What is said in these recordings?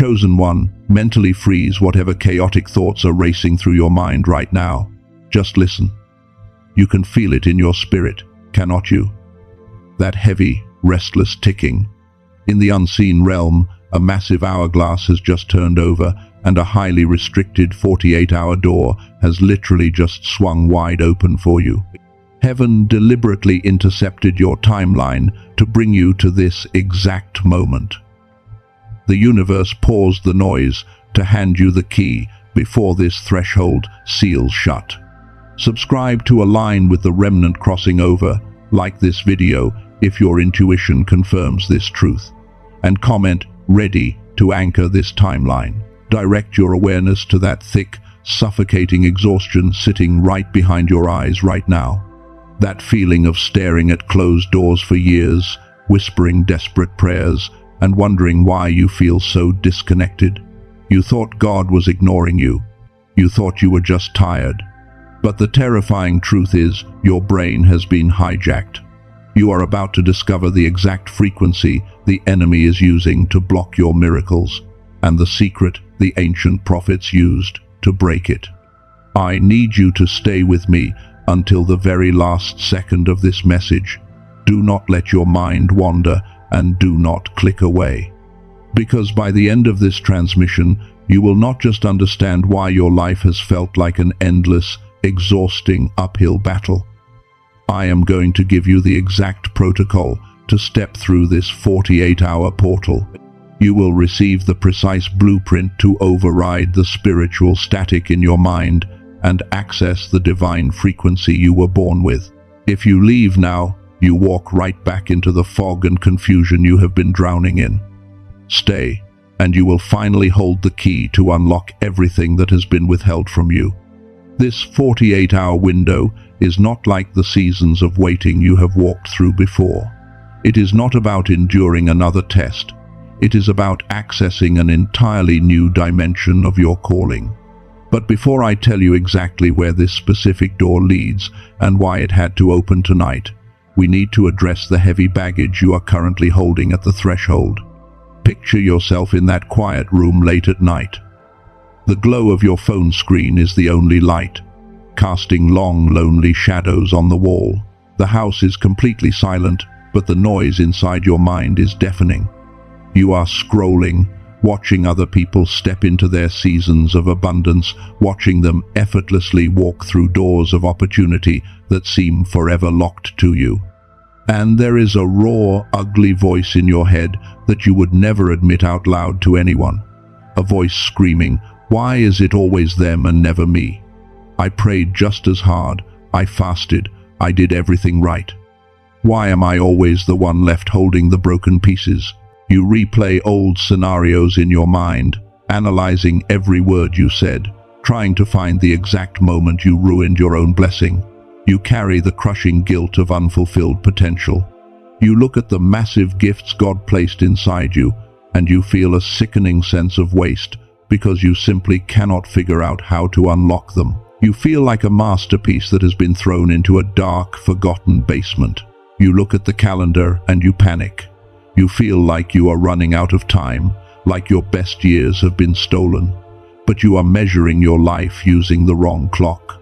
Chosen one, mentally freeze whatever chaotic thoughts are racing through your mind right now. Just listen. You can feel it in your spirit, cannot you? That heavy, restless ticking. In the unseen realm, a massive hourglass has just turned over, and a highly restricted 48-hour door has literally just swung wide open for you. Heaven deliberately intercepted your timeline to bring you to this exact moment. The universe paused the noise to hand you the key before this threshold seals shut. Subscribe to align with the remnant crossing over, like this video if your intuition confirms this truth, and comment ready to anchor this timeline. Direct your awareness to that thick, suffocating exhaustion sitting right behind your eyes right now. That feeling of staring at closed doors for years, whispering desperate prayers, and wondering why you feel so disconnected. You thought God was ignoring you. You thought you were just tired. But the terrifying truth is, your brain has been hijacked. You are about to discover the exact frequency the enemy is using to block your miracles, and the secret the ancient prophets used to break it. I need you to stay with me until the very last second of this message. Do not let your mind wander, and do not click away. Because by the end of this transmission, you will not just understand why your life has felt like an endless, exhausting uphill battle. I am going to give you the exact protocol to step through this 48-hour portal. You will receive the precise blueprint to override the spiritual static in your mind and access the divine frequency you were born with. If you leave now, you walk right back into the fog and confusion you have been drowning in. Stay, and you will finally hold the key to unlock everything that has been withheld from you. This 48-hour window is not like the seasons of waiting you have walked through before. It is not about enduring another test. It is about accessing an entirely new dimension of your calling. But before I tell you exactly where this specific door leads and why it had to open tonight, we need to address the heavy baggage you are currently holding at the threshold. Picture yourself in that quiet room late at night. The glow of your phone screen is the only light, casting long, lonely shadows on the wall. The house is completely silent, but the noise inside your mind is deafening. You are scrolling, watching other people step into their seasons of abundance, watching them effortlessly walk through doors of opportunity that seem forever locked to you. And there is a raw, ugly voice in your head that you would never admit out loud to anyone. A voice screaming, "Why is it always them and never me? I prayed just as hard, I fasted, I did everything right. Why am I always the one left holding the broken pieces?" You replay old scenarios in your mind, analyzing every word you said, trying to find the exact moment you ruined your own blessing. You carry the crushing guilt of unfulfilled potential. You look at the massive gifts God placed inside you, and you feel a sickening sense of waste because you simply cannot figure out how to unlock them. You feel like a masterpiece that has been thrown into a dark, forgotten basement. You look at the calendar and you panic. You feel like you are running out of time, like your best years have been stolen. But you are measuring your life using the wrong clock.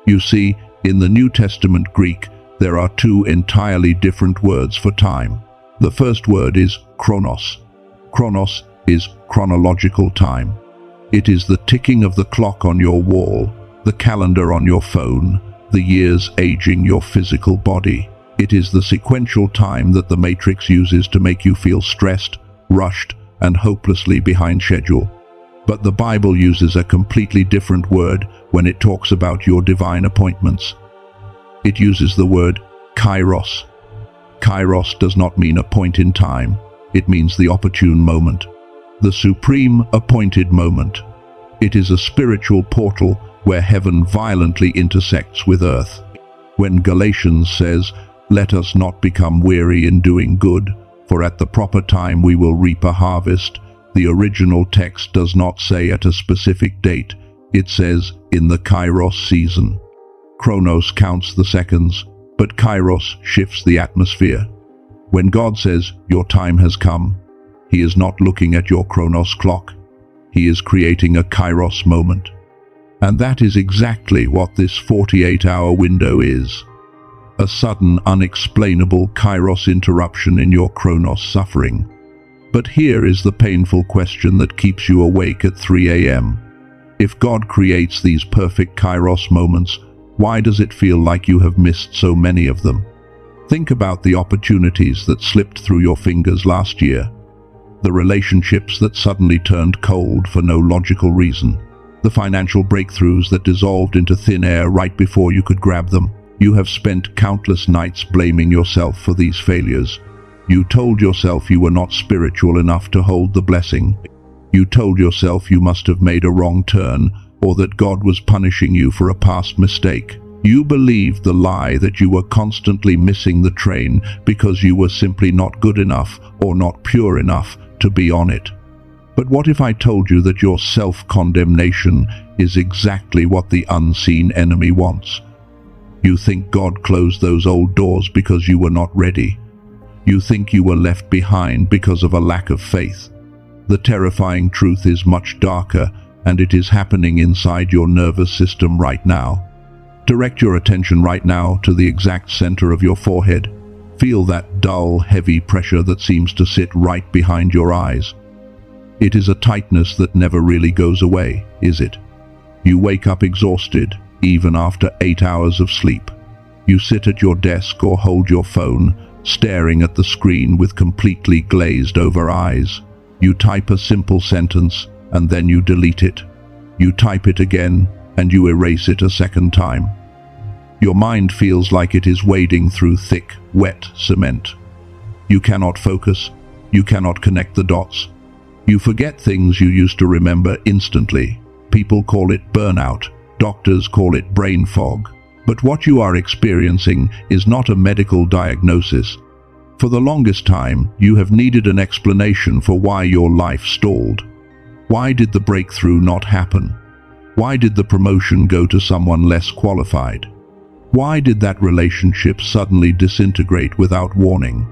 You see, in the New Testament Greek, there are two entirely different words for time. The first word is chronos. Chronos is chronological time. It is the ticking of the clock on your wall, the calendar on your phone, the years aging your physical body. It is the sequential time that the Matrix uses to make you feel stressed, rushed, and hopelessly behind schedule. But the Bible uses a completely different word when it talks about your divine appointments. It uses the word kairos. Kairos does not mean a point in time. It means the opportune moment, the supreme appointed moment. It is a spiritual portal where heaven violently intersects with earth. When Galatians says, "Let us not become weary in doing good, for at the proper time we will reap a harvest," the original text does not say at a specific date. It says, in the kairos season. Chronos counts the seconds, but kairos shifts the atmosphere. When God says, "Your time has come," He is not looking at your chronos clock. He is creating a kairos moment. And that is exactly what this 48-hour window is. A sudden, unexplainable kairos interruption in your chronos suffering. But here is the painful question that keeps you awake at 3 a.m. If God creates these perfect kairos moments, why does it feel like you have missed so many of them? Think about the opportunities that slipped through your fingers last year. The relationships that suddenly turned cold for no logical reason. The financial breakthroughs that dissolved into thin air right before you could grab them. You have spent countless nights blaming yourself for these failures. You told yourself you were not spiritual enough to hold the blessing. You told yourself you must have made a wrong turn, or that God was punishing you for a past mistake. You believed the lie that you were constantly missing the train because you were simply not good enough or not pure enough to be on it. But what if I told you that your self-condemnation is exactly what the unseen enemy wants? You think God closed those old doors because you were not ready. You think you were left behind because of a lack of faith. The terrifying truth is much darker, and it is happening inside your nervous system right now. Direct your attention right now to the exact center of your forehead. Feel that dull, heavy pressure that seems to sit right behind your eyes. It is a tightness that never really goes away, is it? You wake up exhausted, even after 8 hours of sleep. You sit at your desk or hold your phone, staring at the screen with completely glazed over eyes. You type a simple sentence, and then you delete it. You type it again, and you erase it a second time. Your mind feels like it is wading through thick, wet cement. You cannot focus. You cannot connect the dots. You forget things you used to remember instantly. People call it burnout. Doctors call it brain fog. But what you are experiencing is not a medical diagnosis. For the longest time, you have needed an explanation for why your life stalled. Why did the breakthrough not happen? Why did the promotion go to someone less qualified? Why did that relationship suddenly disintegrate without warning?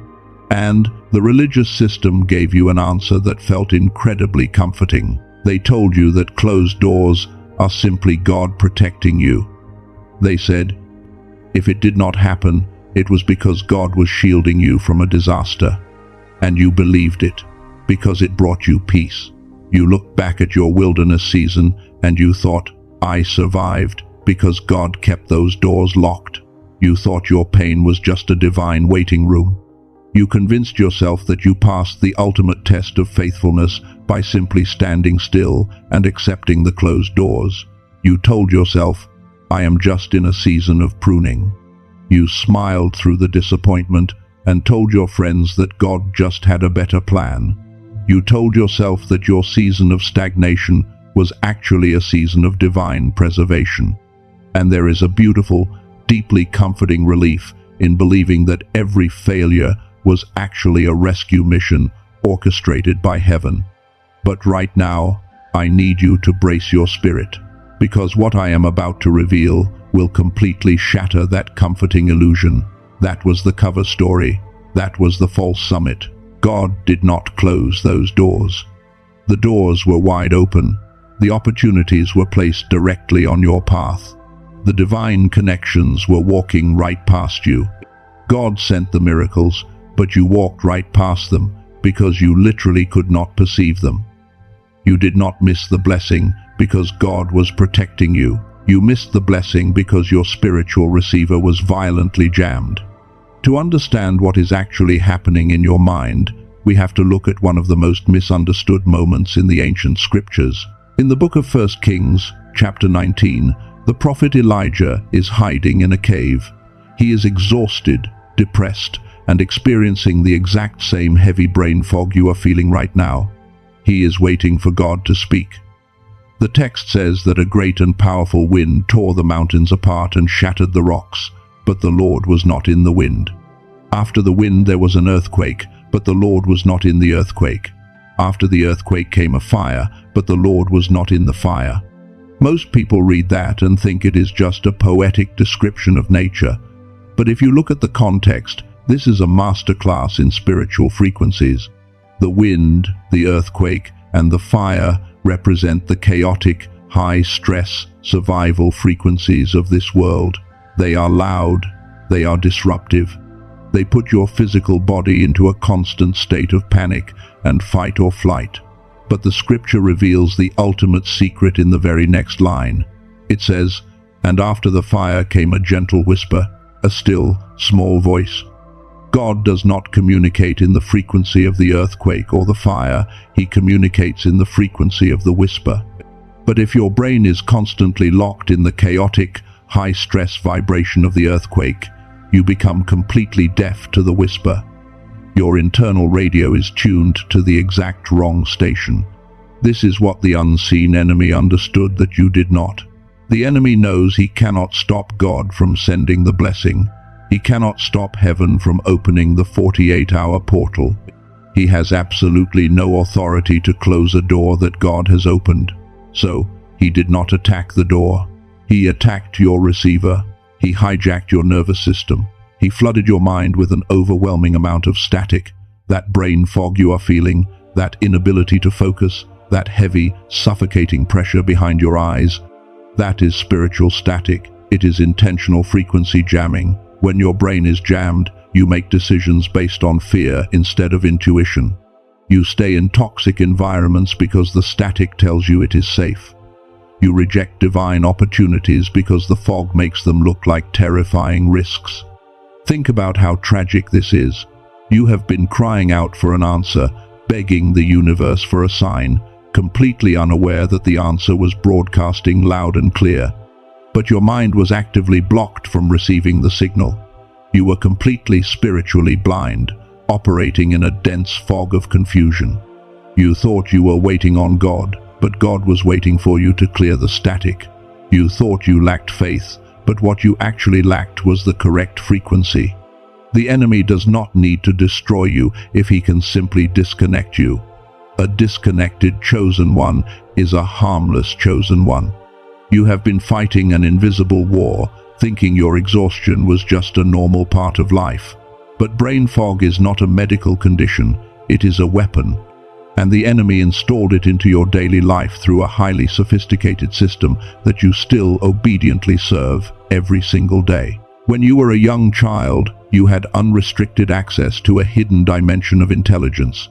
And the religious system gave you an answer that felt incredibly comforting. They told you that closed doors are simply God protecting you. They said, if it did not happen, it was because God was shielding you from a disaster. And you believed it, because it brought you peace. You looked back at your wilderness season and you thought, I survived because God kept those doors locked. You thought your pain was just a divine waiting room. You convinced yourself that you passed the ultimate test of faithfulness by simply standing still and accepting the closed doors. You told yourself, I am just in a season of pruning. You smiled through the disappointment and told your friends that God just had a better plan. You told yourself that your season of stagnation was actually a season of divine preservation. And there is a beautiful, deeply comforting relief in believing that every failure was actually a rescue mission orchestrated by heaven. But right now, I need you to brace your spirit, because what I am about to reveal will completely shatter that comforting illusion. That was the cover story. That was the false summit. God did not close those doors. The doors were wide open. The opportunities were placed directly on your path. The divine connections were walking right past you. God sent the miracles, but you walked right past them because you literally could not perceive them. You did not miss the blessing because God was protecting you. You missed the blessing because your spiritual receiver was violently jammed. To understand what is actually happening in your mind, we have to look at one of the most misunderstood moments in the ancient scriptures. In the book of 1 Kings, chapter 19, the prophet Elijah is hiding in a cave. He is exhausted, depressed, and experiencing the exact same heavy brain fog you are feeling right now. He is waiting for God to speak. The text says that a great and powerful wind tore the mountains apart and shattered the rocks, but the Lord was not in the wind. After the wind there was an earthquake, but the Lord was not in the earthquake. After the earthquake came a fire, but the Lord was not in the fire. Most people read that and think it is just a poetic description of nature. But if you look at the context, this is a masterclass in spiritual frequencies. The wind, the earthquake, and the fire represent the chaotic, high-stress, survival frequencies of this world. They are loud, they are disruptive. They put your physical body into a constant state of panic and fight or flight. But the scripture reveals the ultimate secret in the very next line. It says, "And after the fire came a gentle whisper, a still, small voice." God does not communicate in the frequency of the earthquake or the fire. He communicates in the frequency of the whisper. But if your brain is constantly locked in the chaotic, high-stress vibration of the earthquake, you become completely deaf to the whisper. Your internal radio is tuned to the exact wrong station. This is what the unseen enemy understood that you did not. The enemy knows he cannot stop God from sending the blessing. He cannot stop heaven from opening the 48-hour portal. He has absolutely no authority to close a door that God has opened. So, he did not attack the door. He attacked your receiver. He hijacked your nervous system. He flooded your mind with an overwhelming amount of static. That brain fog you are feeling, that inability to focus, that heavy, suffocating pressure behind your eyes. That is spiritual static. It is intentional frequency jamming. When your brain is jammed, you make decisions based on fear instead of intuition. You stay in toxic environments because the static tells you it is safe. You reject divine opportunities because the fog makes them look like terrifying risks. Think about how tragic this is. You have been crying out for an answer, begging the universe for a sign, completely unaware that the answer was broadcasting loud and clear. But your mind was actively blocked from receiving the signal. You were completely spiritually blind, operating in a dense fog of confusion. You thought you were waiting on God, but God was waiting for you to clear the static. You thought you lacked faith, but what you actually lacked was the correct frequency. The enemy does not need to destroy you if he can simply disconnect you. A disconnected chosen one is a harmless chosen one. You have been fighting an invisible war, thinking your exhaustion was just a normal part of life. But brain fog is not a medical condition, it is a weapon. And the enemy installed it into your daily life through a highly sophisticated system that you still obediently serve every single day. When you were a young child, you had unrestricted access to a hidden dimension of intelligence.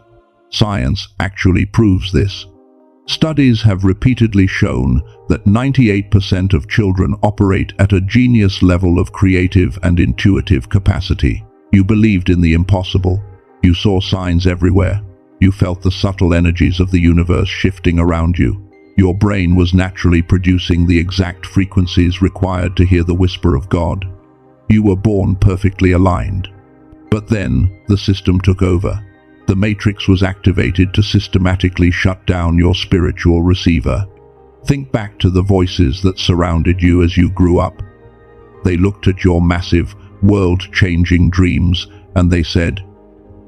Science actually proves this. Studies have repeatedly shown that 98% of children operate at a genius level of creative and intuitive capacity. You believed in the impossible. You saw signs everywhere. You felt the subtle energies of the universe shifting around you. Your brain was naturally producing the exact frequencies required to hear the whisper of God. You were born perfectly aligned. But then, the system took over. The matrix was activated to systematically shut down your spiritual receiver. Think back to the voices that surrounded you as you grew up. They looked at your massive, world-changing dreams, and they said,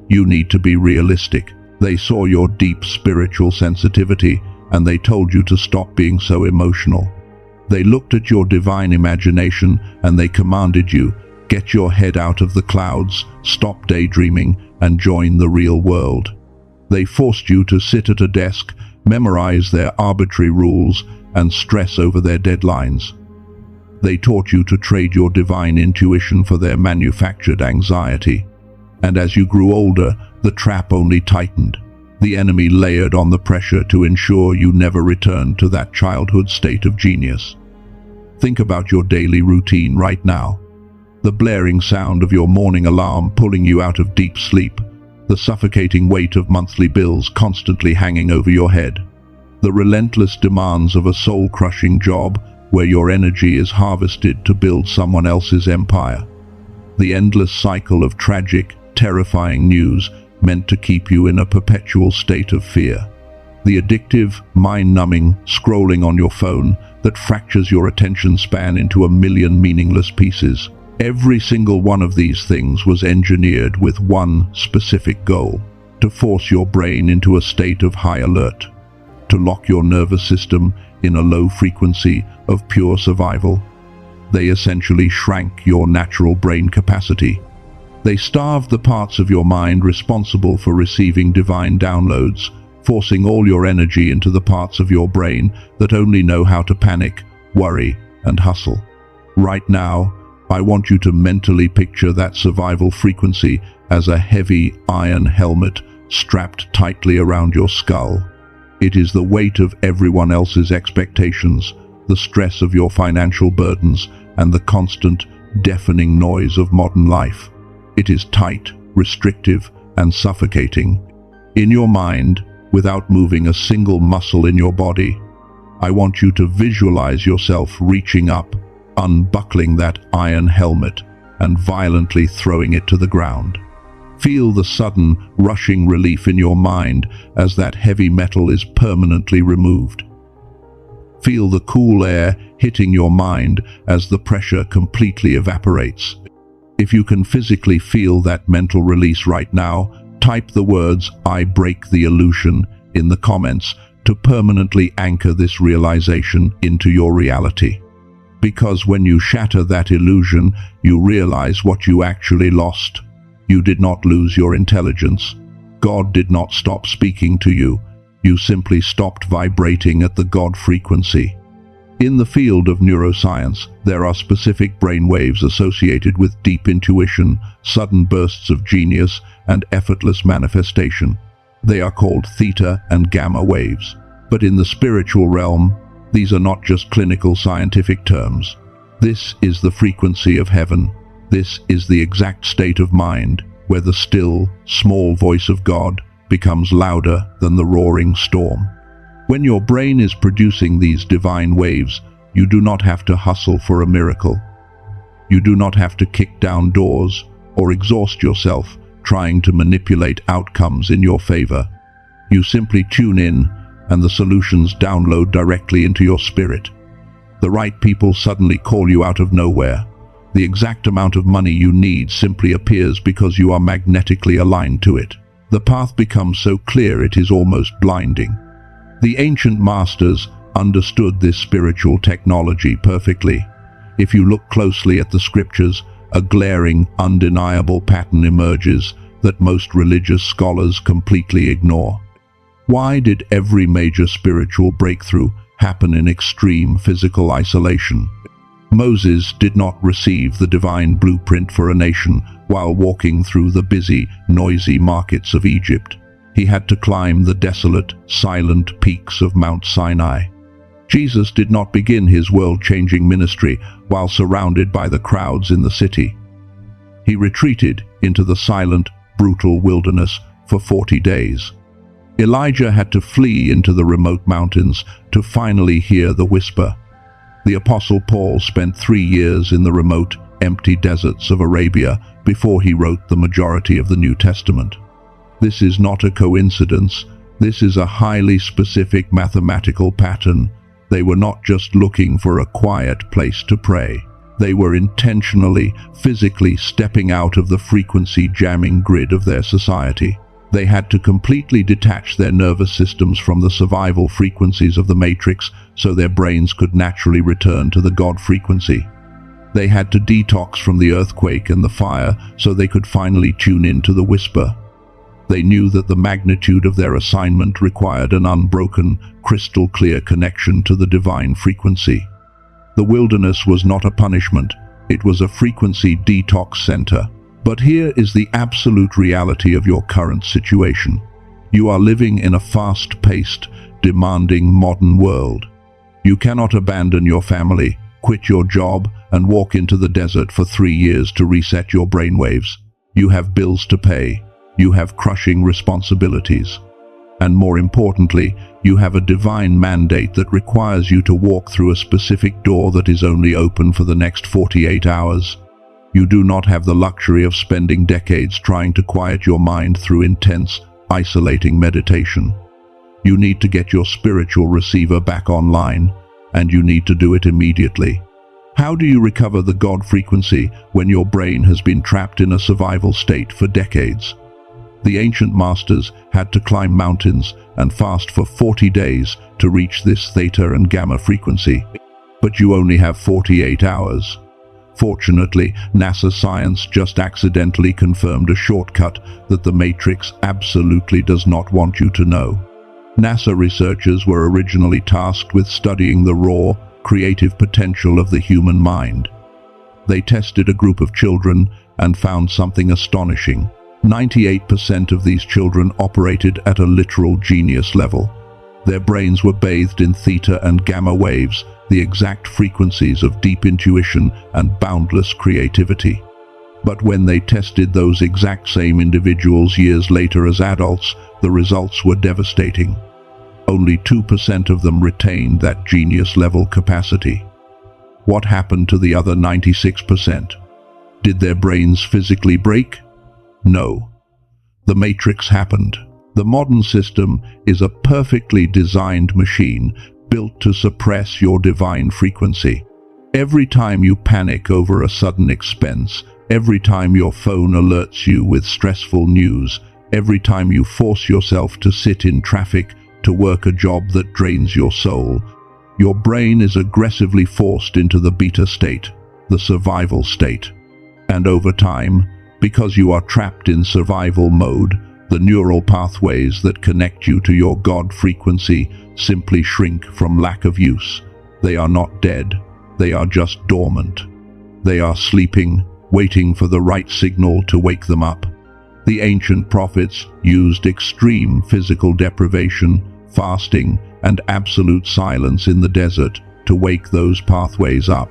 "You need to be realistic." They saw your deep spiritual sensitivity, and they told you to stop being so emotional. They looked at your divine imagination, and they commanded you, get your head out of the clouds, stop daydreaming, and join the real world. They forced you to sit at a desk, memorize their arbitrary rules, and stress over their deadlines. They taught you to trade your divine intuition for their manufactured anxiety. And as you grew older, the trap only tightened. The enemy layered on the pressure to ensure you never returned to that childhood state of genius. Think about your daily routine right now. The blaring sound of your morning alarm pulling you out of deep sleep. The suffocating weight of monthly bills constantly hanging over your head. The relentless demands of a soul-crushing job where your energy is harvested to build someone else's empire. The endless cycle of tragic, terrifying news meant to keep you in a perpetual state of fear. The addictive, mind-numbing scrolling on your phone that fractures your attention span into a million meaningless pieces. Every single one of these things was engineered with one specific goal: to force your brain into a state of high alert, to lock your nervous system in a low frequency of pure survival. They essentially shrank your natural brain capacity. They starved the parts of your mind responsible for receiving divine downloads, forcing all your energy into the parts of your brain that only know how to panic, worry, and hustle. Right now, I want you to mentally picture that survival frequency as a heavy iron helmet strapped tightly around your skull. It is the weight of everyone else's expectations, the stress of your financial burdens, and the constant, deafening noise of modern life. It is tight, restrictive, and suffocating. In your mind, without moving a single muscle in your body, I want you to visualize yourself reaching up, unbuckling that iron helmet, and violently throwing it to the ground. Feel the sudden, rushing relief in your mind as that heavy metal is permanently removed. Feel the cool air hitting your mind as the pressure completely evaporates. If you can physically feel that mental release right now, type the words "I break the illusion" in the comments to permanently anchor this realization into your reality. Because when you shatter that illusion, you realize what you actually lost. You did not lose your intelligence. God did not stop speaking to you. You simply stopped vibrating at the God frequency. In the field of neuroscience, there are specific brain waves associated with deep intuition, sudden bursts of genius, and effortless manifestation. They are called theta and gamma waves. But in the spiritual realm, these are not just clinical scientific terms. This is the frequency of heaven. This is the exact state of mind where the still, small voice of God becomes louder than the roaring storm. When your brain is producing these divine waves, you do not have to hustle for a miracle. You do not have to kick down doors or exhaust yourself trying to manipulate outcomes in your favor. You simply tune in, and the solutions download directly into your spirit. The right people suddenly call you out of nowhere. The exact amount of money you need simply appears because you are magnetically aligned to it. The path becomes so clear it is almost blinding. The ancient masters understood this spiritual technology perfectly. If you look closely at the scriptures, a glaring, undeniable pattern emerges that most religious scholars completely ignore. Why did every major spiritual breakthrough happen in extreme physical isolation? Moses did not receive the divine blueprint for a nation while walking through the busy, noisy markets of Egypt. He had to climb the desolate, silent peaks of Mount Sinai. Jesus did not begin his world-changing ministry while surrounded by the crowds in the city. He retreated into the silent, brutal wilderness for 40 days. Elijah had to flee into the remote mountains to finally hear the whisper. The Apostle Paul spent 3 years in the remote, empty deserts of Arabia before he wrote the majority of the New Testament. This is not a coincidence. This is a highly specific mathematical pattern. They were not just looking for a quiet place to pray. They were intentionally, physically stepping out of the frequency-jamming grid of their society. They had to completely detach their nervous systems from the survival frequencies of the matrix so their brains could naturally return to the God frequency. They had to detox from the earthquake and the fire so they could finally tune in to the whisper. They knew that the magnitude of their assignment required an unbroken, crystal-clear connection to the divine frequency. The wilderness was not a punishment, it was a frequency detox center. But here is the absolute reality of your current situation. You are living in a fast-paced, demanding modern world. You cannot abandon your family, quit your job, and walk into the desert for 3 years to reset your brainwaves. You have bills to pay. You have crushing responsibilities. And more importantly, you have a divine mandate that requires you to walk through a specific door that is only open for the next 48 hours. You do not have the luxury of spending decades trying to quiet your mind through intense, isolating meditation. You need to get your spiritual receiver back online, and you need to do it immediately. How do you recover the God frequency when your brain has been trapped in a survival state for decades? The ancient masters had to climb mountains and fast for 40 days to reach this theta and gamma frequency. But you only have 48 hours. Fortunately, NASA science just accidentally confirmed a shortcut that the Matrix absolutely does not want you to know. NASA researchers were originally tasked with studying the raw, creative potential of the human mind. They tested a group of children and found something astonishing. 98% of these children operated at a literal genius level. Their brains were bathed in theta and gamma waves, the exact frequencies of deep intuition and boundless creativity. But when they tested those exact same individuals years later as adults, the results were devastating. Only 2% of them retained that genius-level capacity. What happened to the other 96%? Did their brains physically break? No. The matrix happened. The modern system is a perfectly designed machine built to suppress your divine frequency. Every time you panic over a sudden expense, every time your phone alerts you with stressful news, every time you force yourself to sit in traffic to work a job that drains your soul, your brain is aggressively forced into the beta state, the survival state. And over time, because you are trapped in survival mode, the neural pathways that connect you to your God frequency simply shrink from lack of use. They are not dead, they are just dormant. They are sleeping, waiting for the right signal to wake them up. The ancient prophets used extreme physical deprivation, fasting, and absolute silence in the desert to wake those pathways up.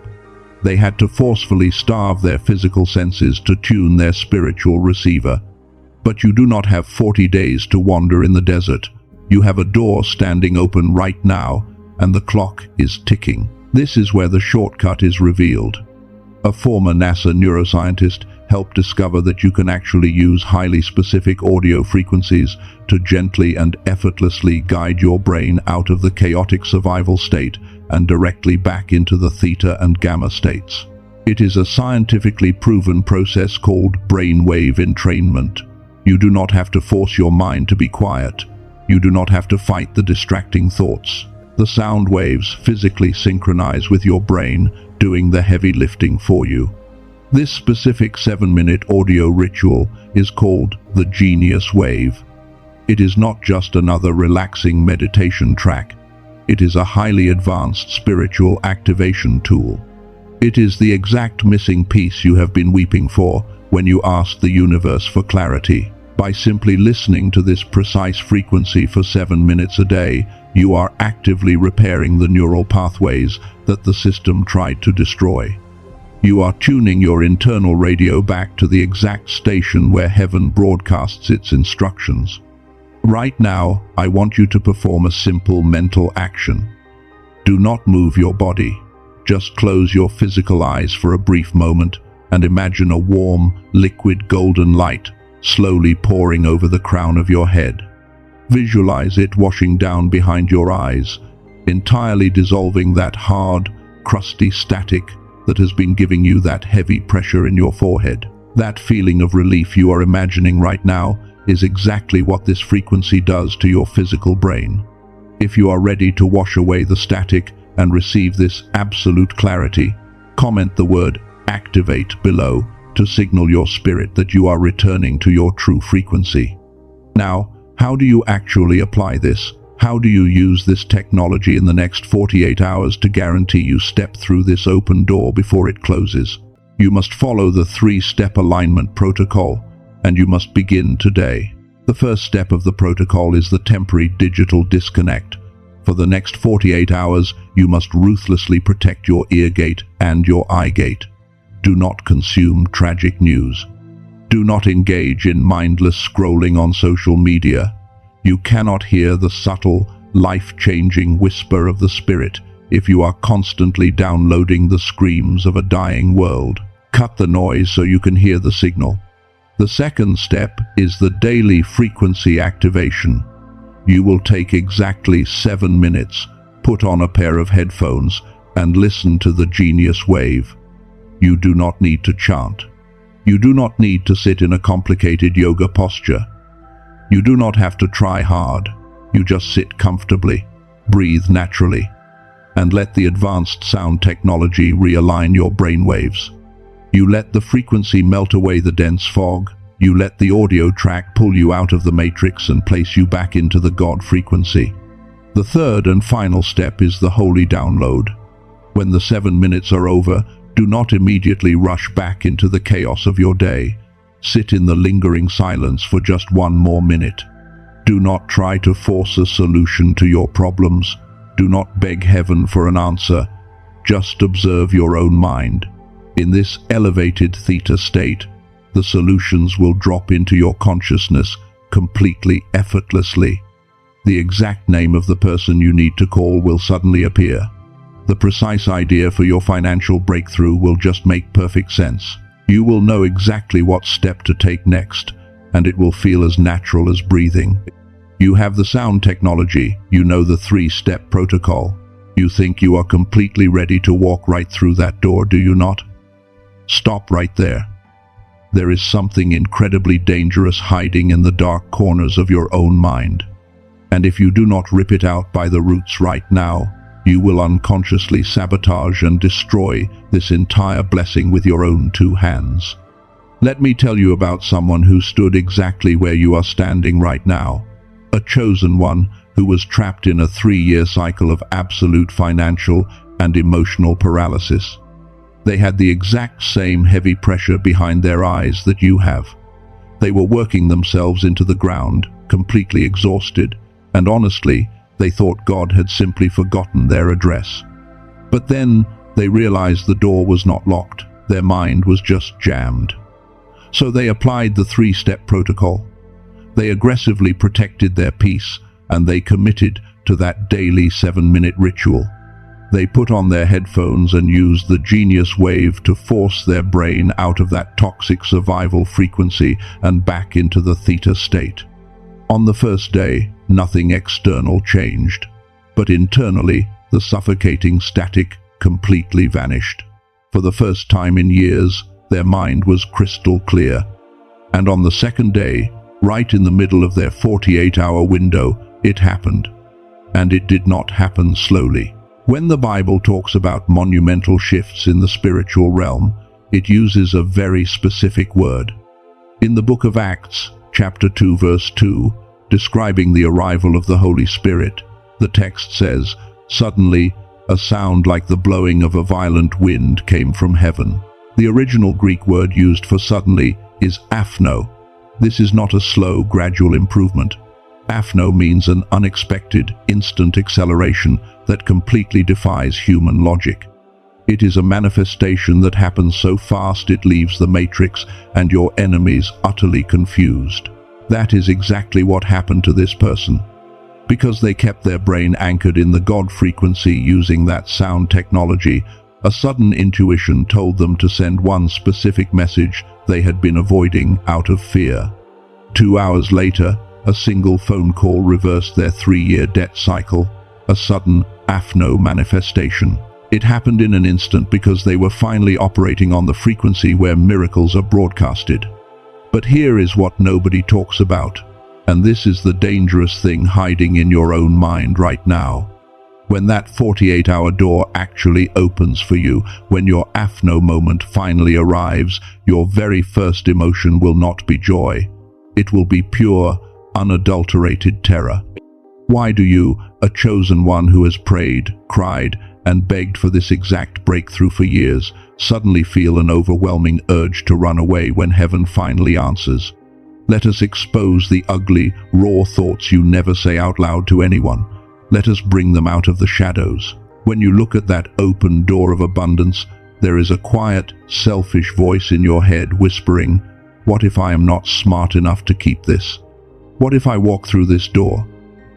They had to forcefully starve their physical senses to tune their spiritual receiver. But you do not have 40 days to wander in the desert. You have a door standing open right now, and the clock is ticking. This is where the shortcut is revealed. A former NASA neuroscientist helped discover that you can actually use highly specific audio frequencies to gently and effortlessly guide your brain out of the chaotic survival state and directly back into the theta and gamma states. It is a scientifically proven process called brainwave entrainment. You do not have to force your mind to be quiet. You do not have to fight the distracting thoughts. The sound waves physically synchronize with your brain, doing the heavy lifting for you. This specific 7-minute audio ritual is called the Genius Wave. It is not just another relaxing meditation track. It is a highly advanced spiritual activation tool. It is the exact missing piece you have been weeping for when you asked the universe for clarity. By simply listening to this precise frequency for 7 minutes a day, you are actively repairing the neural pathways that the system tried to destroy. You are tuning your internal radio back to the exact station where heaven broadcasts its instructions. Right now, I want you to perform a simple mental action. Do not move your body. Just close your physical eyes for a brief moment and imagine a warm, liquid golden light slowly pouring over the crown of your head. Visualize it washing down behind your eyes, entirely dissolving that hard, crusty static that has been giving you that heavy pressure in your forehead. That feeling of relief you are imagining right now is exactly what this frequency does to your physical brain. If you are ready to wash away the static and receive this absolute clarity, comment the word "activate" below to signal your spirit that you are returning to your true frequency. Now, how do you actually apply this? How do you use this technology in the next 48 hours to guarantee you step through this open door before it closes? You must follow the 3-step alignment protocol, and you must begin today. The first step of the protocol is the temporary digital disconnect. For the next 48 hours, you must ruthlessly protect your ear gate and your eye gate. Do not consume tragic news. Do not engage in mindless scrolling on social media. You cannot hear the subtle, life-changing whisper of the spirit if you are constantly downloading the screams of a dying world. Cut the noise so you can hear the signal. The second step is the daily frequency activation. You will take exactly 7 minutes, put on a pair of headphones, and listen to the Genius Wave. You do not need to chant. You do not need to sit in a complicated yoga posture. You do not have to try hard. You just sit comfortably, breathe naturally, and let the advanced sound technology realign your brainwaves. You let the frequency melt away the dense fog. You let the audio track pull you out of the matrix and place you back into the God frequency. The third and final step is the holy download. When the 7 minutes are over, do not immediately rush back into the chaos of your day. Sit in the lingering silence for just 1 more minute. Do not try to force a solution to your problems. Do not beg heaven for an answer. Just observe your own mind. In this elevated theta state, the solutions will drop into your consciousness completely effortlessly. The exact name of the person you need to call will suddenly appear. The precise idea for your financial breakthrough will just make perfect sense. You will know exactly what step to take next, and it will feel as natural as breathing. You have the sound technology, you know the 3-step protocol. You think you are completely ready to walk right through that door, do you not? Stop right there. There is something incredibly dangerous hiding in the dark corners of your own mind. And if you do not rip it out by the roots right now, you will unconsciously sabotage and destroy this entire blessing with your own 2 hands. Let me tell you about someone who stood exactly where you are standing right now. A chosen one who was trapped in a 3-year cycle of absolute financial and emotional paralysis. They had the exact same heavy pressure behind their eyes that you have. They were working themselves into the ground, completely exhausted, and honestly, they thought God had simply forgotten their address. But then they realized the door was not locked, their mind was just jammed. So they applied the 3-step protocol. They aggressively protected their peace, and they committed to that daily 7-minute ritual. They put on their headphones and used the genius wave to force their brain out of that toxic survival frequency and back into the theta state. On the first day, nothing external changed, but internally, the suffocating static completely vanished. For the first time in years, their mind was crystal clear. And on the second day, right in the middle of their 48-hour window, it happened. And it did not happen slowly. When the Bible talks about monumental shifts in the spiritual realm, it uses a very specific word. In the book of Acts, chapter 2, verse 2, describing the arrival of the Holy Spirit, the text says, "Suddenly, a sound like the blowing of a violent wind came from heaven." The original Greek word used for suddenly is aphno. This is not a slow, gradual improvement. Aphno means an unexpected, instant acceleration that completely defies human logic. It is a manifestation that happens so fast it leaves the matrix and your enemies utterly confused. That is exactly what happened to this person. Because they kept their brain anchored in the God frequency using that sound technology, a sudden intuition told them to send one specific message they had been avoiding out of fear. 2 hours later, a single phone call reversed their 3-year debt cycle, a sudden aphno manifestation. It happened in an instant because they were finally operating on the frequency where miracles are broadcasted. But here is what nobody talks about, and this is the dangerous thing hiding in your own mind right now. When that 48-hour door actually opens for you, when your aphno moment finally arrives, your very first emotion will not be joy. It will be pure, unadulterated terror. Why do you, a chosen one who has prayed, cried, and begged for this exact breakthrough for years, suddenly feel an overwhelming urge to run away when heaven finally answers? Let us expose the ugly, raw thoughts you never say out loud to anyone. Let us bring them out of the shadows. When you look at that open door of abundance, there is a quiet, selfish voice in your head whispering, "What if I am not smart enough to keep this? What if I walk through this door,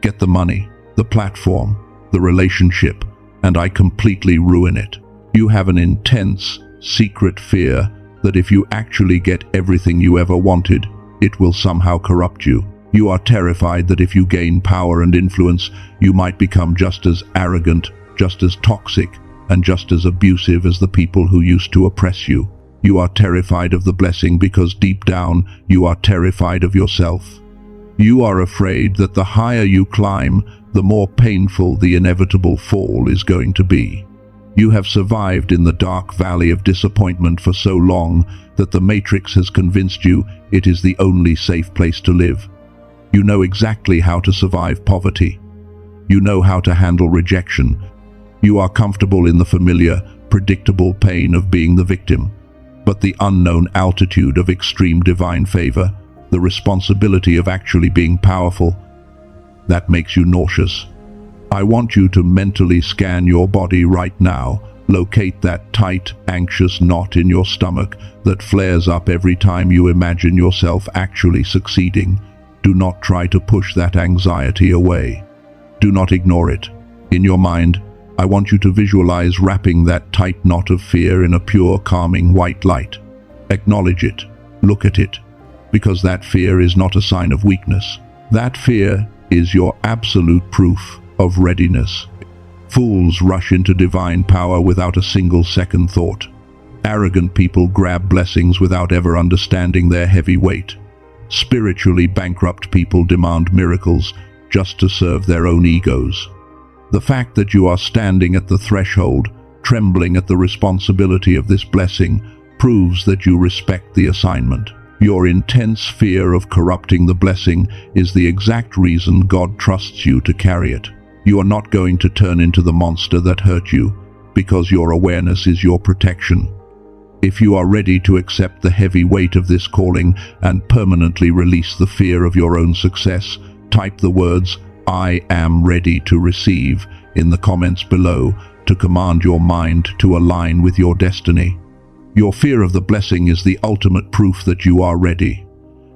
get the money, the platform, the relationship, and I completely ruin it?" You have an intense, secret fear that if you actually get everything you ever wanted, it will somehow corrupt you. You are terrified that if you gain power and influence, you might become just as arrogant, just as toxic, and just as abusive as the people who used to oppress you. You are terrified of the blessing because deep down, you are terrified of yourself. You are afraid that the higher you climb, the more painful the inevitable fall is going to be. You have survived in the dark valley of disappointment for so long that the Matrix has convinced you it is the only safe place to live. You know exactly how to survive poverty. You know how to handle rejection. You are comfortable in the familiar, predictable pain of being the victim. But the unknown altitude of extreme divine favor, the responsibility of actually being powerful, that makes you nauseous. I want you to mentally scan your body right now. Locate that tight, anxious knot in your stomach that flares up every time you imagine yourself actually succeeding. Do not try to push that anxiety away. Do not ignore it. In your mind, I want you to visualize wrapping that tight knot of fear in a pure, calming white light. Acknowledge it. Look at it. Because that fear is not a sign of weakness. That fear is your absolute proof of readiness. Fools rush into divine power without a single second thought. Arrogant people grab blessings without ever understanding their heavy weight. Spiritually bankrupt people demand miracles just to serve their own egos. The fact that you are standing at the threshold, trembling at the responsibility of this blessing, proves that you respect the assignment. Your intense fear of corrupting the blessing is the exact reason God trusts you to carry it. You are not going to turn into the monster that hurt you, because your awareness is your protection. If you are ready to accept the heavy weight of this calling and permanently release the fear of your own success, type the words, "I am ready to receive," in the comments below to command your mind to align with your destiny. Your fear of the blessing is the ultimate proof that you are ready.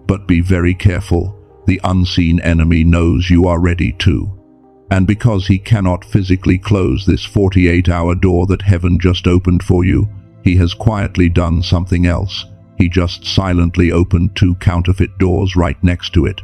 But be very careful. The unseen enemy knows you are ready too. And because he cannot physically close this 48-hour door that heaven just opened for you, he has quietly done something else. He just silently opened 2 counterfeit doors right next to it.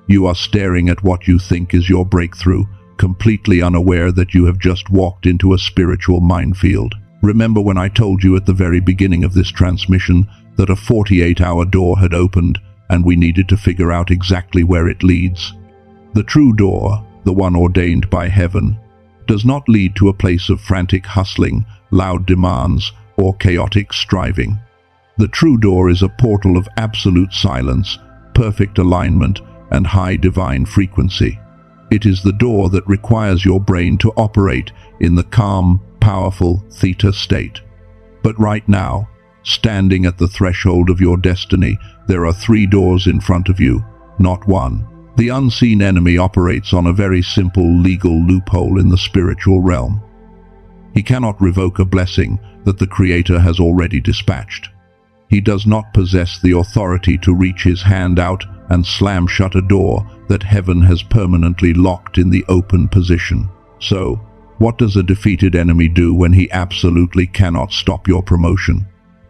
You are staring at what you think is your breakthrough, completely unaware that you have just walked into a spiritual minefield. Remember when I told you at the very beginning of this transmission that a 48-hour door had opened and we needed to figure out exactly where it leads? The true door, the one ordained by heaven, does not lead to a place of frantic hustling, loud demands, or chaotic striving. The true door is a portal of absolute silence, perfect alignment, and high divine frequency. It is the door that requires your brain to operate in the calm, powerful theta state. But right now, standing at the threshold of your destiny, there are 3 doors in front of you, not one. The unseen enemy operates on a very simple legal loophole in the spiritual realm. He cannot revoke a blessing that the Creator has already dispatched. He does not possess the authority to reach his hand out and slam shut a door that heaven has permanently locked in the open position. So, what does a defeated enemy do when he absolutely cannot stop your promotion?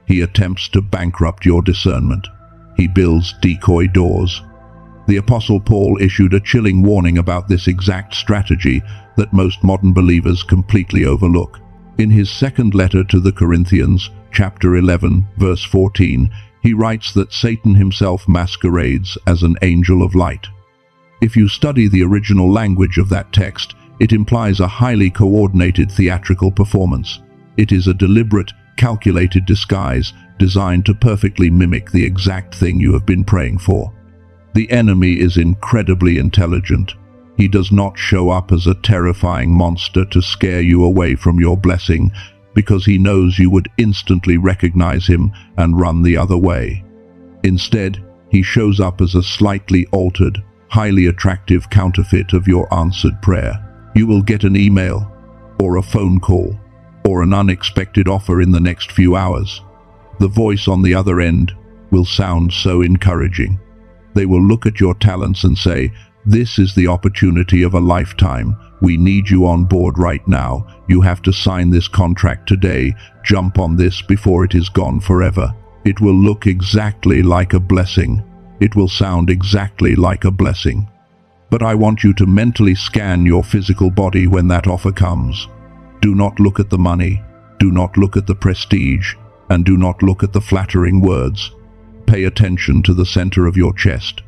He attempts to bankrupt your discernment. He builds decoy doors. The Apostle Paul issued a chilling warning about this exact strategy that most modern believers completely overlook. In his second letter to the Corinthians, chapter 11, verse 14, he writes that Satan himself masquerades as an angel of light. If you study the original language of that text, it implies a highly coordinated theatrical performance. It is a deliberate, calculated disguise designed to perfectly mimic the exact thing you have been praying for. The enemy is incredibly intelligent. He does not show up as a terrifying monster to scare you away from your blessing, because he knows you would instantly recognize him and run the other way. Instead, he shows up as a slightly altered, highly attractive counterfeit of your answered prayer. You will get an email, or a phone call, or an unexpected offer in the next few hours. The voice on the other end will sound so encouraging. They will look at your talents and say, "This is the opportunity of a lifetime. We need you on board right now. You have to sign this contract today. Jump on this before it is gone forever." It will look exactly like a blessing. It will sound exactly like a blessing. But I want you to mentally scan your physical body when that offer comes. Do not look at the money. Do not look at the prestige. And do not look at the flattering words. Pay attention to the center of your chest.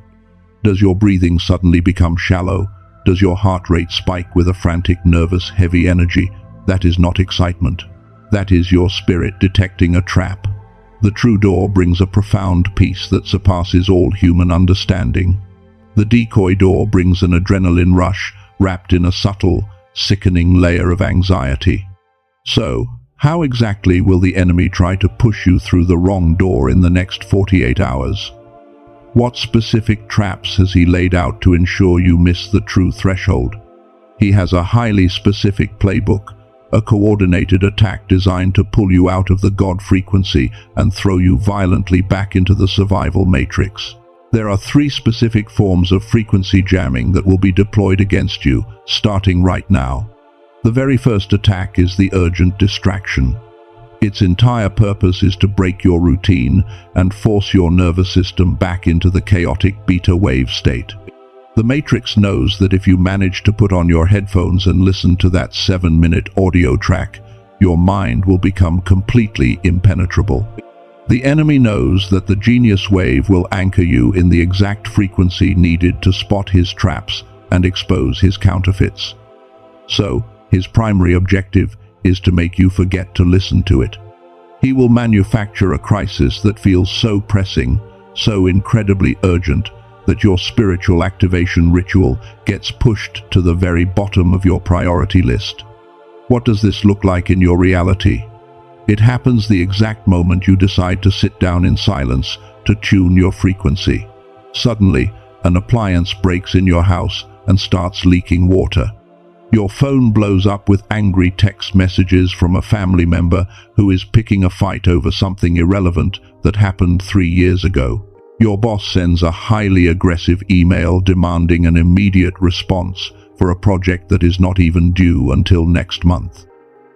Does your breathing suddenly become shallow? Does your heart rate spike with a frantic, nervous, heavy energy? That is not excitement. That is your spirit detecting a trap. The true door brings a profound peace that surpasses all human understanding. The decoy door brings an adrenaline rush wrapped in a subtle, sickening layer of anxiety. So, how exactly will the enemy try to push you through the wrong door in the next 48 hours? What specific traps has he laid out to ensure you miss the true threshold? He has a highly specific playbook, a coordinated attack designed to pull you out of the God frequency and throw you violently back into the survival matrix. There are 3 specific forms of frequency jamming that will be deployed against you, starting right now. The very first attack is the urgent distraction. Its entire purpose is to break your routine and force your nervous system back into the chaotic beta wave state. The Matrix knows that if you manage to put on your headphones and listen to that 7-minute audio track, your mind will become completely impenetrable. The enemy knows that the genius wave will anchor you in the exact frequency needed to spot his traps and expose his counterfeits. So, his primary objective is to make you forget to listen to it. He will manufacture a crisis that feels so pressing, so incredibly urgent, that your spiritual activation ritual gets pushed to the very bottom of your priority list. What does this look like in your reality? It happens the exact moment you decide to sit down in silence to tune your frequency. Suddenly, an appliance breaks in your house and starts leaking water. Your phone blows up with angry text messages from a family member who is picking a fight over something irrelevant that happened 3 years ago. Your boss sends a highly aggressive email demanding an immediate response for a project that is not even due until next month.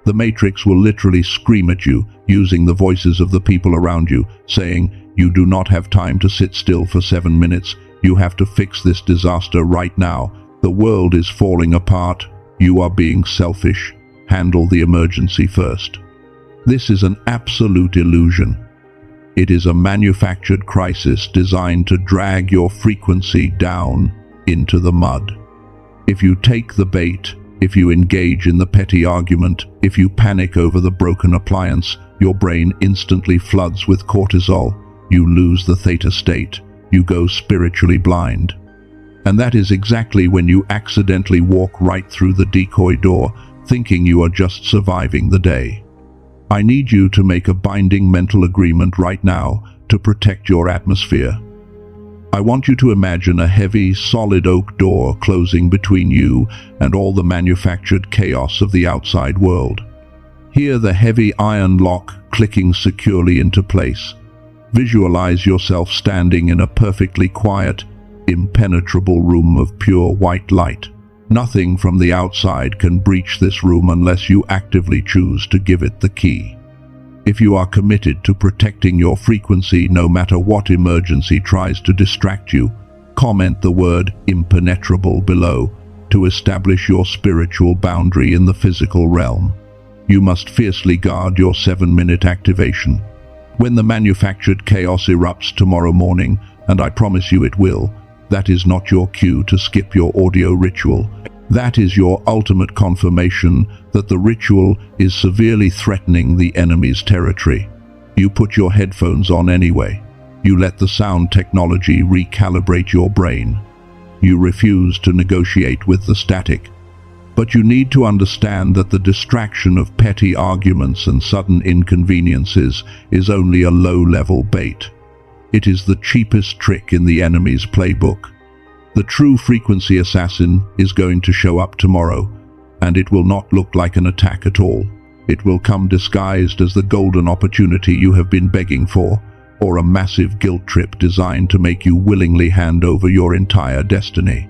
The Matrix will literally scream at you, using the voices of the people around you, saying, "You do not have time to sit still for 7 minutes. You have to fix this disaster right now. The world is falling apart. You are being selfish. Handle the emergency first." This is an absolute illusion. It is a manufactured crisis designed to drag your frequency down into the mud. If you take the bait, if you engage in the petty argument, if you panic over the broken appliance, your brain instantly floods with cortisol. You lose the theta state. You go spiritually blind. And that is exactly when you accidentally walk right through the decoy door, thinking you are just surviving the day. I need you to make a binding mental agreement right now to protect your atmosphere. I want you to imagine a heavy, solid oak door closing between you and all the manufactured chaos of the outside world. Hear the heavy iron lock clicking securely into place. Visualize yourself standing in a perfectly quiet, impenetrable room of pure white light. Nothing from the outside can breach this room unless you actively choose to give it the key. If you are committed to protecting your frequency no matter what emergency tries to distract you, comment the word impenetrable below to establish your spiritual boundary in the physical realm. You must fiercely guard your 7-minute activation. When the manufactured chaos erupts tomorrow morning, and I promise you it will, that is not your cue to skip your audio ritual. That is your ultimate confirmation that the ritual is severely threatening the enemy's territory. You put your headphones on anyway. You let the sound technology recalibrate your brain. You refuse to negotiate with the static. But you need to understand that the distraction of petty arguments and sudden inconveniences is only a low-level bait. It is the cheapest trick in the enemy's playbook. The true frequency assassin is going to show up tomorrow, and it will not look like an attack at all. It will come disguised as the golden opportunity you have been begging for, or a massive guilt trip designed to make you willingly hand over your entire destiny.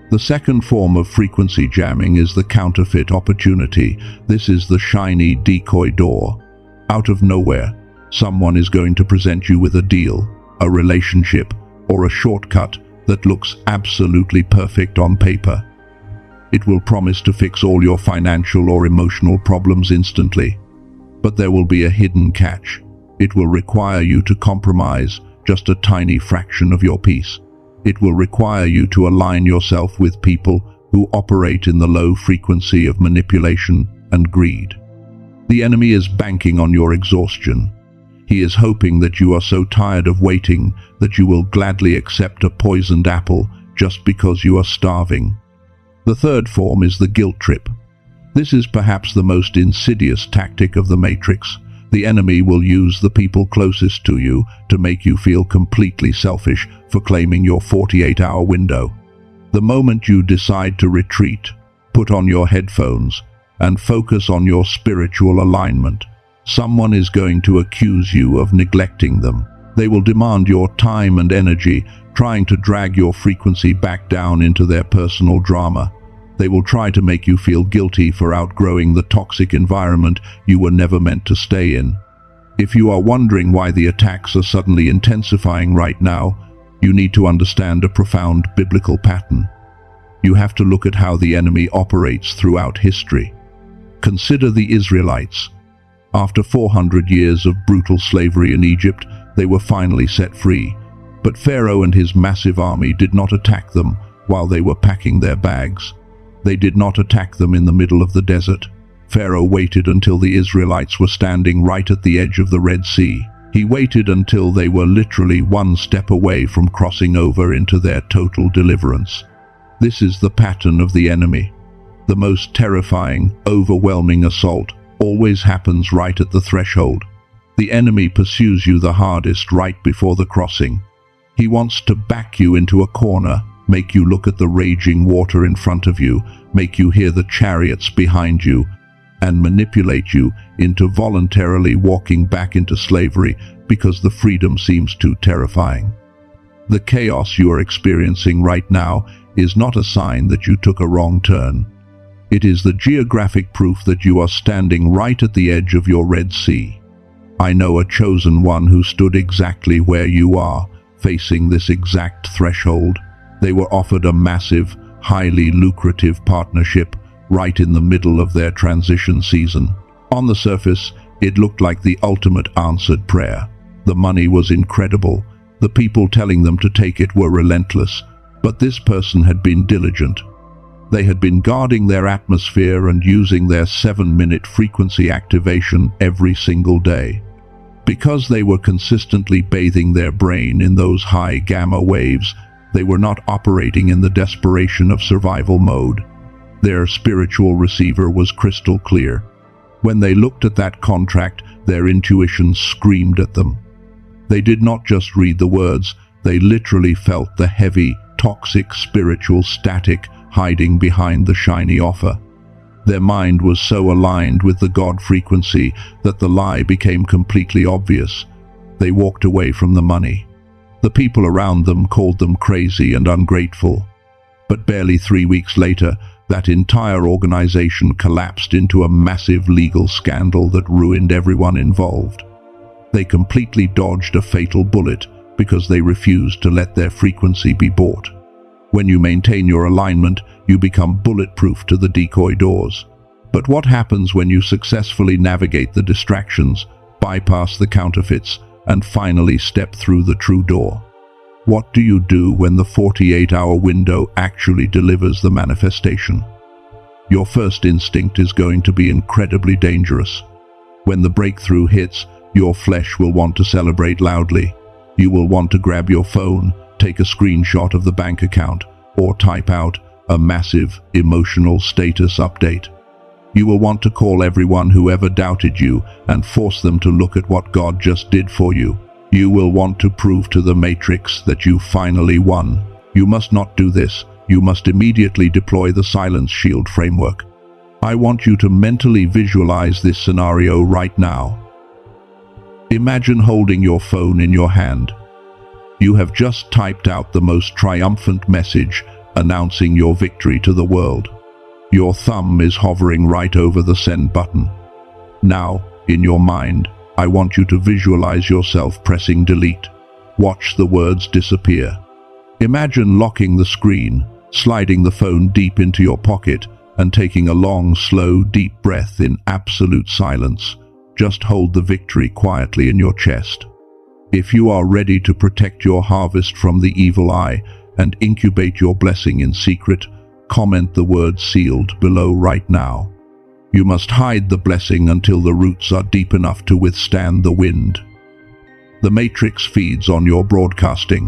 The second form of frequency jamming is the counterfeit opportunity. This is the shiny decoy door. Out of nowhere, someone is going to present you with a deal, a relationship, or a shortcut that looks absolutely perfect on paper. It will promise to fix all your financial or emotional problems instantly. But there will be a hidden catch. It will require you to compromise just a tiny fraction of your peace. It will require you to align yourself with people who operate in the low frequency of manipulation and greed. The enemy is banking on your exhaustion. He is hoping that you are so tired of waiting that you will gladly accept a poisoned apple just because you are starving. The third form is the guilt trip. This is perhaps the most insidious tactic of the Matrix. The enemy will use the people closest to you to make you feel completely selfish for claiming your 48-hour window. The moment you decide to retreat, put on your headphones, and focus on your spiritual alignment, someone is going to accuse you of neglecting them. They will demand your time and energy, trying to drag your frequency back down into their personal drama. They will try to make you feel guilty for outgrowing the toxic environment you were never meant to stay in. If you are wondering why the attacks are suddenly intensifying right now, you need to understand a profound biblical pattern. You have to look at how the enemy operates throughout history. Consider the Israelites. After 400 years of brutal slavery in Egypt, they were finally set free. But Pharaoh and his massive army did not attack them while they were packing their bags. They did not attack them in the middle of the desert. Pharaoh waited until the Israelites were standing right at the edge of the Red Sea. He waited until they were literally one step away from crossing over into their total deliverance. This is the pattern of the enemy. The most terrifying, overwhelming assault always happens right at the threshold. The enemy pursues you the hardest right before the crossing. He wants to back you into a corner, make you look at the raging water in front of you, make you hear the chariots behind you, and manipulate you into voluntarily walking back into slavery because the freedom seems too terrifying. The chaos you are experiencing right now is not a sign that you took a wrong turn. It is the geographic proof that you are standing right at the edge of your Red Sea. I know a chosen one who stood exactly where you are, facing this exact threshold. They were offered a massive, highly lucrative partnership right in the middle of their transition season. On the surface, it looked like the ultimate answered prayer. The money was incredible. The people telling them to take it were relentless. But this person had been diligent. They had been guarding their atmosphere and using their 7-minute frequency activation every single day. Because they were consistently bathing their brain in those high gamma waves, they were not operating in the desperation of survival mode. Their spiritual receiver was crystal clear. When they looked at that contract, their intuition screamed at them. They did not just read the words, they literally felt the heavy, toxic spiritual static hiding behind the shiny offer. Their mind was so aligned with the God frequency that the lie became completely obvious. They walked away from the money. The people around them called them crazy and ungrateful. But barely 3 weeks later, that entire organization collapsed into a massive legal scandal that ruined everyone involved. They completely dodged a fatal bullet because they refused to let their frequency be bought. When you maintain your alignment, you become bulletproof to the decoy doors. But what happens when you successfully navigate the distractions, bypass the counterfeits, and finally step through the true door? What do you do when the 48-hour window actually delivers the manifestation? Your first instinct is going to be incredibly dangerous. When the breakthrough hits, your flesh will want to celebrate loudly. You will want to grab your phone, take a screenshot of the bank account, or type out a massive emotional status update. You will want to call everyone who ever doubted you and force them to look at what God just did for you. You will want to prove to the Matrix that you finally won. You must not do this. You must immediately deploy the Silence Shield framework. I want you to mentally visualize this scenario right now. Imagine holding your phone in your hand. You have just typed out the most triumphant message announcing your victory to the world. Your thumb is hovering right over the send button. Now, in your mind, I want you to visualize yourself pressing delete. Watch the words disappear. Imagine locking the screen, sliding the phone deep into your pocket, and taking a long, slow, deep breath in absolute silence. Just hold the victory quietly in your chest. If you are ready to protect your harvest from the evil eye and incubate your blessing in secret, comment the word sealed below right now. You must hide the blessing until the roots are deep enough to withstand the wind. The matrix feeds on your broadcasting.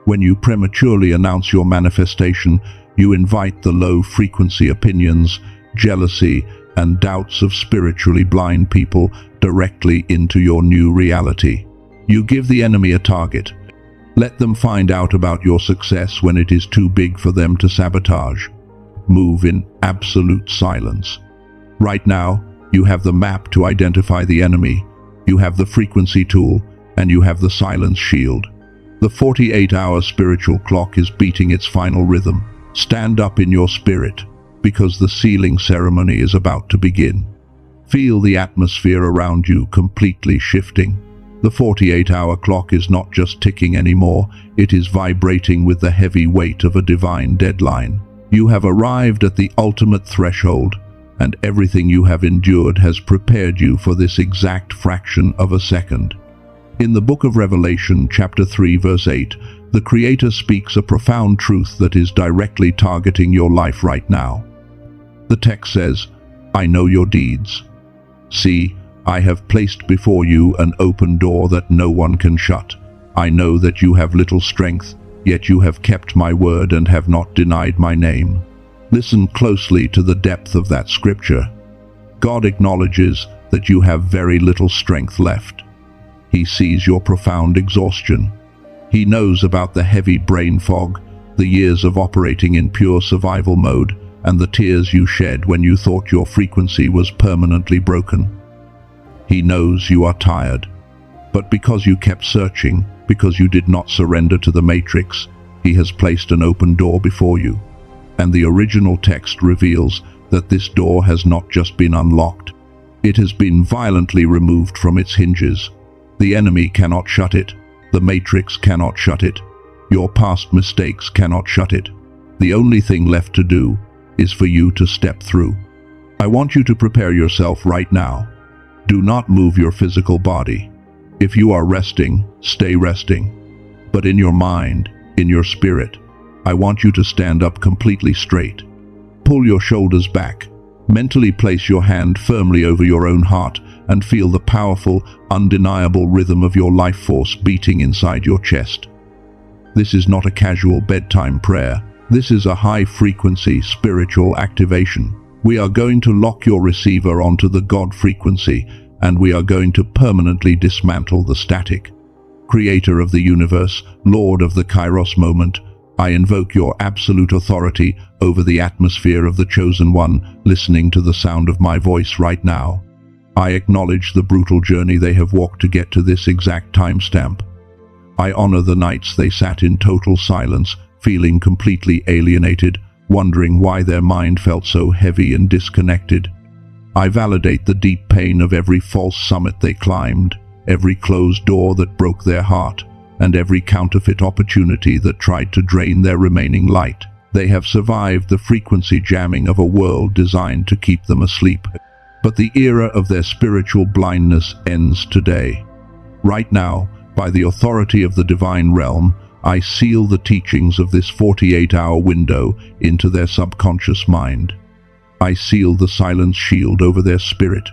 When you prematurely announce your manifestation, you invite the low-frequency opinions, jealousy, and doubts of spiritually blind people directly into your new reality. You give the enemy a target. Let them find out about your success when it is too big for them to sabotage. Move in absolute silence. Right now, you have the map to identify the enemy, you have the frequency tool, and you have the silence shield. The 48-hour spiritual clock is beating its final rhythm. Stand up in your spirit, because the sealing ceremony is about to begin. Feel the atmosphere around you completely shifting. The 48-hour clock is not just ticking anymore, it is vibrating with the heavy weight of a divine deadline. You have arrived at the ultimate threshold, and everything you have endured has prepared you for this exact fraction of a second. In the book of Revelation, chapter 3, verse 8, the Creator speaks a profound truth that is directly targeting your life right now. The text says, "I know your deeds. See, I have placed before you an open door that no one can shut. I know that you have little strength, yet you have kept my word and have not denied my name." Listen closely to the depth of that scripture. God acknowledges that you have very little strength left. He sees your profound exhaustion. He knows about the heavy brain fog, the years of operating in pure survival mode, and the tears you shed when you thought your frequency was permanently broken. He knows you are tired, but because you kept searching, because you did not surrender to the matrix, He has placed an open door before you. And the original text reveals that this door has not just been unlocked, it has been violently removed from its hinges. The enemy cannot shut it, the matrix cannot shut it, your past mistakes cannot shut it. The only thing left to do is for you to step through. I want you to prepare yourself right now. Do not move your physical body. If you are resting, stay resting. But in your mind, in your spirit, I want you to stand up completely straight. Pull your shoulders back. Mentally place your hand firmly over your own heart and feel the powerful, undeniable rhythm of your life force beating inside your chest. This is not a casual bedtime prayer. This is a high-frequency spiritual activation. We are going to lock your receiver onto the God frequency, and we are going to permanently dismantle the static. Creator of the universe, Lord of the Kairos moment, I invoke your absolute authority over the atmosphere of the chosen one, listening to the sound of my voice right now. I acknowledge the brutal journey they have walked to get to this exact timestamp. I honor the nights they sat in total silence, feeling completely alienated, wondering why their mind felt so heavy and disconnected. I validate the deep pain of every false summit they climbed, every closed door that broke their heart, and every counterfeit opportunity that tried to drain their remaining light. They have survived the frequency jamming of a world designed to keep them asleep. But the era of their spiritual blindness ends today. Right now, by the authority of the divine realm, I seal the teachings of this 48-hour window into their subconscious mind. I seal the silence shield over their spirit.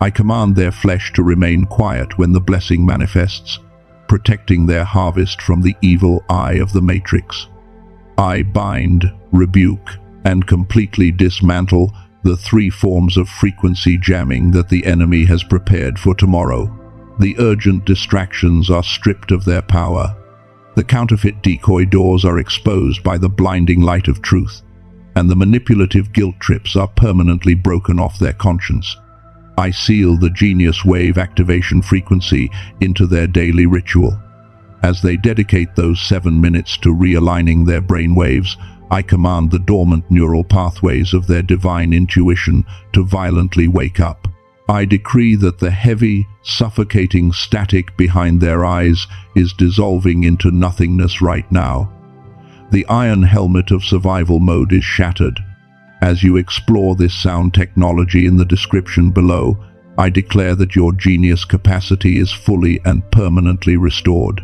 I command their flesh to remain quiet when the blessing manifests, protecting their harvest from the evil eye of the matrix. I bind, rebuke, and completely dismantle the three forms of frequency jamming that the enemy has prepared for tomorrow. The urgent distractions are stripped of their power. The counterfeit decoy doors are exposed by the blinding light of truth, and the manipulative guilt trips are permanently broken off their conscience. I seal the genius wave activation frequency into their daily ritual. As they dedicate those 7 minutes to realigning their brain waves, I command the dormant neural pathways of their divine intuition to violently wake up. I decree that the heavy, suffocating static behind their eyes is dissolving into nothingness right now. The iron helmet of survival mode is shattered. As you explore this sound technology in the description below, I declare that your genius capacity is fully and permanently restored.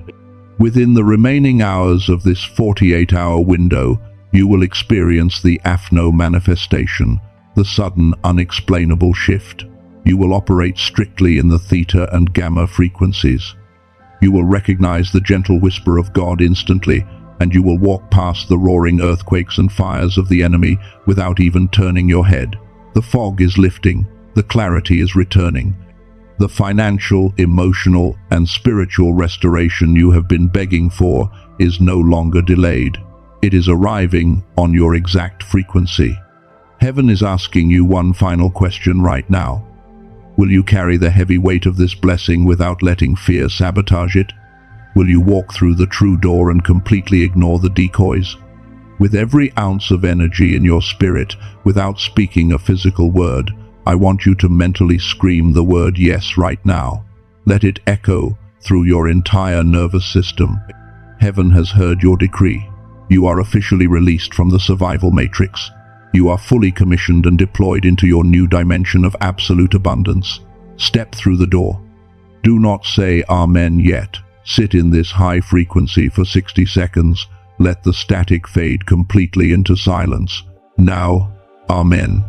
Within the remaining hours of this 48-hour window, you will experience the Afno manifestation, the sudden, unexplainable shift. You will operate strictly in the theta and gamma frequencies. You will recognize the gentle whisper of God instantly, and you will walk past the roaring earthquakes and fires of the enemy without even turning your head. The fog is lifting, the clarity is returning. The financial, emotional, and spiritual restoration you have been begging for is no longer delayed. It is arriving on your exact frequency. Heaven is asking you one final question right now. Will you carry the heavy weight of this blessing without letting fear sabotage it? Will you walk through the true door and completely ignore the decoys? With every ounce of energy in your spirit, without speaking a physical word, I want you to mentally scream the word yes right now. Let it echo through your entire nervous system. Heaven has heard your decree. You are officially released from the survival matrix. You are fully commissioned and deployed into your new dimension of absolute abundance. Step through the door. Do not say Amen yet. Sit in this high frequency for 60 seconds. Let the static fade completely into silence. Now, Amen.